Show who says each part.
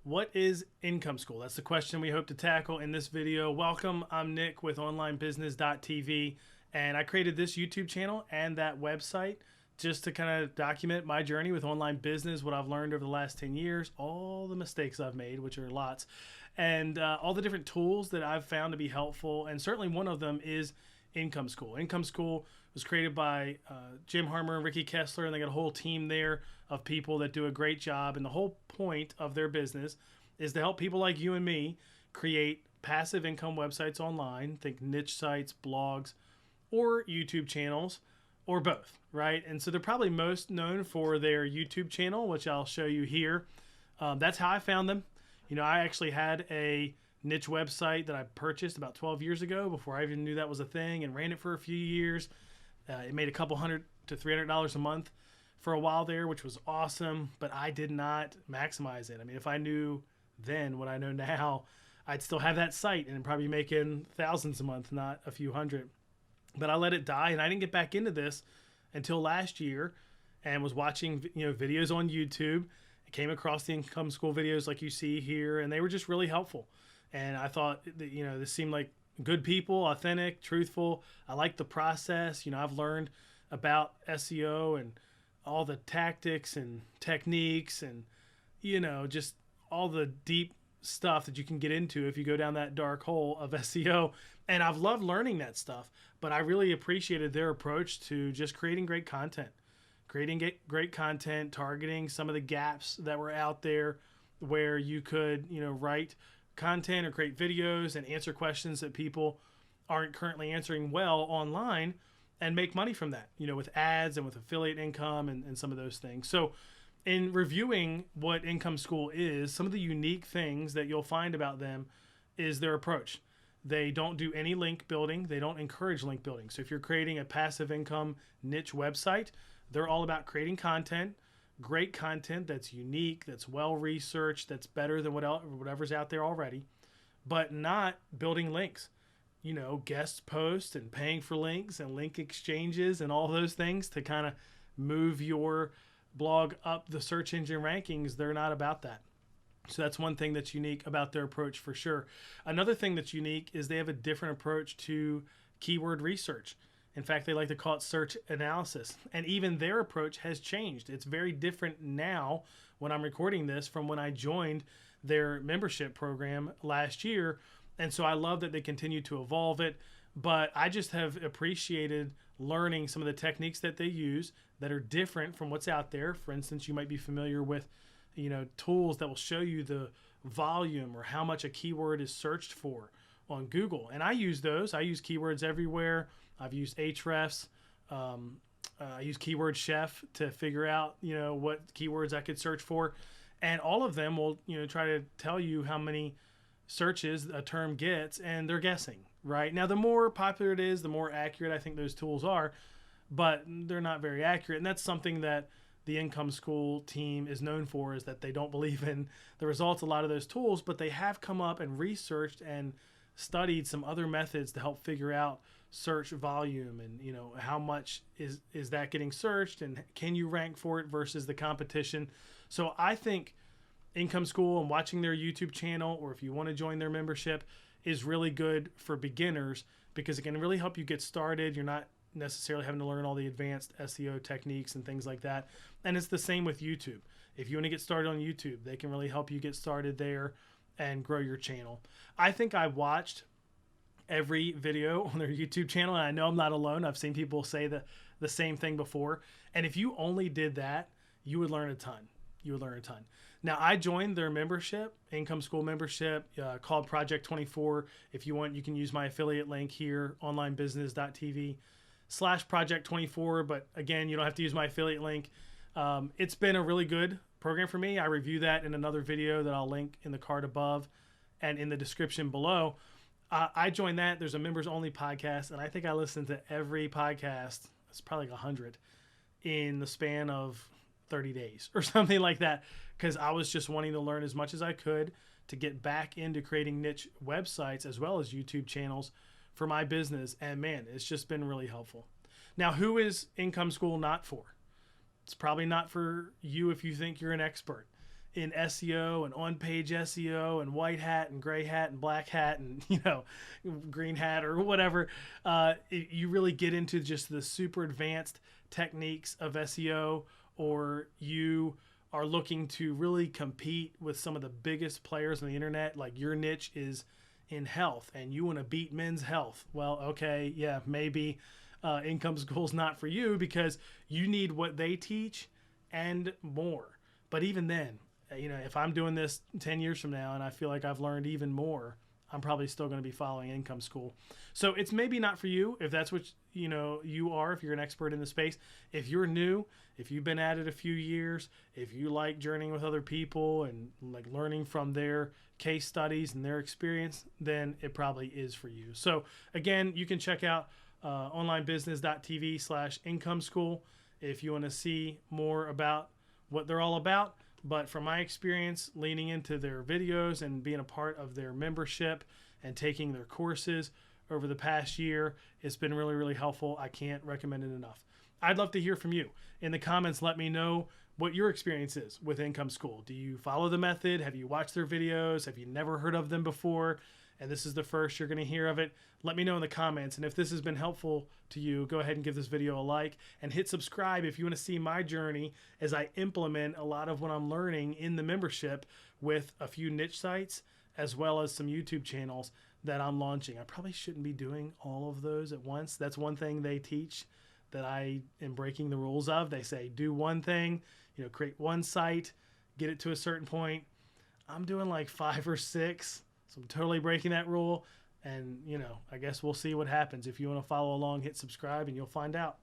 Speaker 1: What is income school? That's the question we hope to tackle in this video. Welcome, I'm Nick with onlinebusiness.tv, and I created this YouTube channel and that website just to kind of document my journey with online business, what I've learned over the last 10 years, all the mistakes I've made, which are lots, and all the different tools that I've found to be helpful. And certainly one of them is Income School. Income School was created by Jim Harmer and Ricky Kessler, and they got a whole team there of people that do a great job. And the whole point of their business is to help people like you and me create passive income websites online, think niche sites, blogs, or YouTube channels, or both, right? And so they're probably most known for their YouTube channel, which I'll show you here. That's how I found them. You know, I actually had a niche website that I purchased about 12 years ago before I even knew that was a thing, and ran it for a few years. It made a couple $100 to $300 a month for a while there, which was awesome, but I did not maximize it. I mean, if I knew then what I know now, I'd still have that site and probably making thousands a month, not a few hundred. But I let it die, and I didn't get back into this until last year, and was watching videos on YouTube. I came across the Income School videos like you see here, and they were just really helpful. And I thought that, this seemed like good people, authentic, truthful. I like the process. I've learned about SEO and all the tactics and techniques and, just all the deep stuff that you can get into if you go down that dark hole of SEO. And I've loved learning that stuff, but I really appreciated their approach to just creating great content, targeting some of the gaps that were out there where you could, write content or create videos and answer questions that people aren't currently answering well online, and make money from that, with ads and with affiliate income and some of those things. So in reviewing what Income School is, some of the unique things that you'll find about them is their approach. They don't do any link building. They don't encourage link building. So if you're creating a passive income niche website, they're all about creating content, great content that's unique, that's well researched, that's better than whatever's out there already, but not building links. Guest posts and paying for links and link exchanges and all those things to kind of move your blog up the search engine rankings. They're not about that. So that's one thing that's unique about their approach for sure. Another thing that's unique is they have a different approach to keyword research. In fact, they like to call it search analysis. And even their approach has changed. It's very different now when I'm recording this from when I joined their membership program last year. And so I love that they continue to evolve it. But I just have appreciated learning some of the techniques that they use that are different from what's out there. For instance, you might be familiar with tools that will show you the volume or how much a keyword is searched for on Google. And I use those. I use keywords everywhere. I've used Ahrefs. I use Keyword Chef to figure out, what keywords I could search for. And all of them will, try to tell you how many searches a term gets, and they're guessing, right? Now, the more popular it is, the more accurate I think those tools are, but they're not very accurate. And that's something that the Income School team is known for, is that they don't believe in the results of a lot of those tools, but they have come up and researched and studied some other methods to help figure out search volume and how much is that getting searched, and can you rank for it versus the competition. So I think Income School and watching their YouTube channel, or if you want to join their membership, is really good for beginners because it can really help you get started. You're not necessarily having to learn all the advanced SEO techniques and things like that. And it's the same with YouTube. If you want to get started on YouTube, they can really help you get started there and grow your channel. I think I watched every video on their YouTube channel, and I know I'm not alone. I've seen people say the same thing before. And if you only did that, you would learn a ton. Now, I joined their membership, Income School membership, called Project 24. If you want, you can use my affiliate link here, onlinebusiness.tv/Project 24. But again, you don't have to use my affiliate link. It's been a really good program for me. I review that in another video that I'll link in the card above and in the description below. I joined that. There's a members only podcast, and I think I listened to every podcast. It's probably like 100 in the span of 30 days or something like that, because I was just wanting to learn as much as I could to get back into creating niche websites as well as YouTube channels for my business. And man, it's just been really helpful. Now, who is Income School not for? It's probably not for you if you think you're an expert. in SEO and on-page SEO and white hat and gray hat and black hat and green hat or whatever, you really get into just the super advanced techniques of SEO, or you are looking to really compete with some of the biggest players on the internet, like your niche is in health and you want to beat men's health. Well, okay, yeah, maybe Income School's not for you because you need what they teach and more. But even then, if I'm doing this 10 years from now and I feel like I've learned even more, I'm probably still going to be following Income School. So it's maybe not for you if that's what you are, if you're an expert in the space. If you're new, if you've been at it a few years, if you like journeying with other people and like learning from their case studies and their experience, then it probably is for you. So again, you can check out onlinebusiness.tv/income school if you want to see more about what they're all about. But from my experience, leaning into their videos and being a part of their membership and taking their courses over the past year, it's been really, really helpful. I can't recommend it enough. I'd love to hear from you. In the comments, let me know what your experience is with Income School. Do you follow the method? Have you watched their videos? Have you never heard of them before? And this is the first you're going to hear of it? Let me know in the comments. And if this has been helpful to you, go ahead and give this video a like and hit subscribe if you want to see my journey as I implement a lot of what I'm learning in the membership with a few niche sites as well as some YouTube channels that I'm launching. I probably shouldn't be doing all of those at once. That's one thing they teach that I am breaking the rules of. They say do one thing, create one site, get it to a certain point. I'm doing like 5 or 6. So I'm totally breaking that rule. And, I guess we'll see what happens. If you want to follow along, hit subscribe and you'll find out.